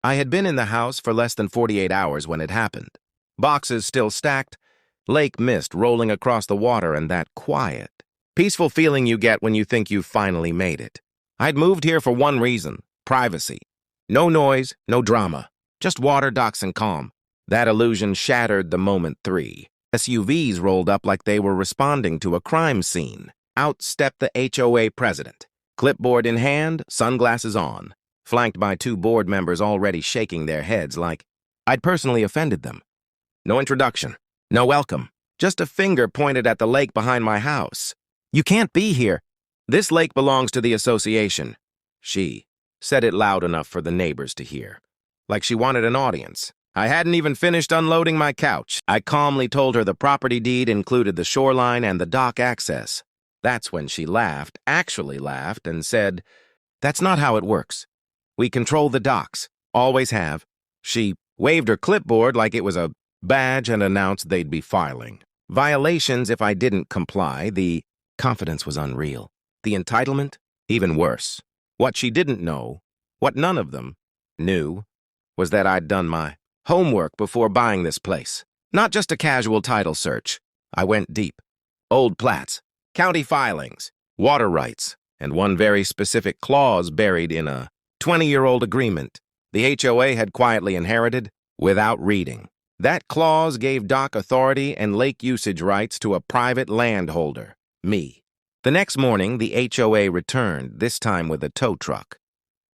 I had been in the house for less than 48 hours when it happened. Boxes still stacked, lake mist rolling across the water, and that quiet, peaceful feeling you get when you think you've finally made it. I'd moved here for one reason: privacy. No noise, no drama, just water, docks, and calm. That illusion shattered the moment 3 SUVs rolled up like they were responding to a crime scene. Out stepped the HOA president, clipboard in hand, sunglasses on, flanked by 2 board members already shaking their heads like I'd personally offended them. No introduction, no welcome, just a finger pointed at the lake behind my house. "You can't be here. This lake belongs to the association." She said it loud enough for the neighbors to hear, like she wanted an audience. I hadn't even finished unloading my couch. I calmly told her the property deed included the shoreline and the dock access. That's when she laughed, actually laughed, and said, "That's not how it works. We control the docks, always have." She waved her clipboard like it was a badge and announced they'd be filing violations if I didn't comply. The confidence was unreal. The entitlement, even worse. What she didn't know, what none of them knew, was that I'd done my homework before buying this place. Not just a casual title search. I went deep. Old plats, county filings, water rights, and one very specific clause buried in a 20-year-old agreement the HOA had quietly inherited without reading. That clause gave dock authority and lake usage rights to a private landholder, me. The next morning, the HOA returned, this time with a tow truck.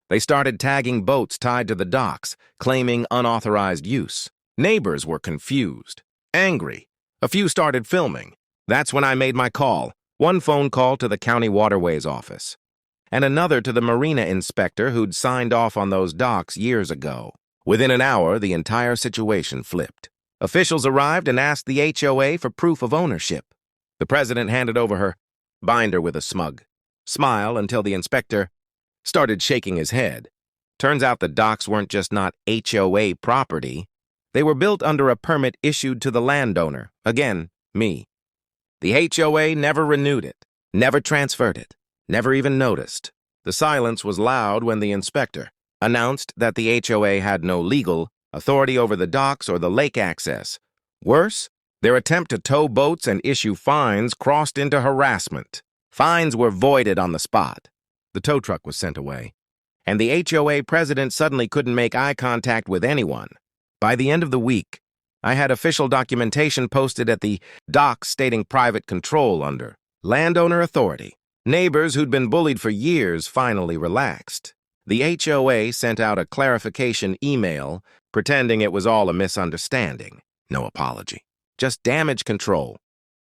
They started tagging boats tied to the docks, claiming unauthorized use. Neighbors were confused, angry. A few started filming. That's when I made my call. One phone call to the county waterways office, and another to the marina inspector who'd signed off on those docks years ago. Within an hour, the entire situation flipped. Officials arrived and asked the HOA for proof of ownership. The president handed over her binder with a smug smile until the inspector started shaking his head. Turns out the docks weren't just not HOA property. They were built under a permit issued to the landowner, again, me. The HOA never renewed it, never transferred it, never even noticed. The silence was loud when the inspector announced that the HOA had no legal authority over the docks or the lake access. Worse, their attempt to tow boats and issue fines crossed into harassment. Fines were voided on the spot. The tow truck was sent away, and the HOA president suddenly couldn't make eye contact with anyone. By the end of the week, I had official documentation posted at the dock stating private control under landowner authority. Neighbors who'd been bullied for years finally relaxed. The HOA sent out a clarification email pretending it was all a misunderstanding. No apology. Just damage control.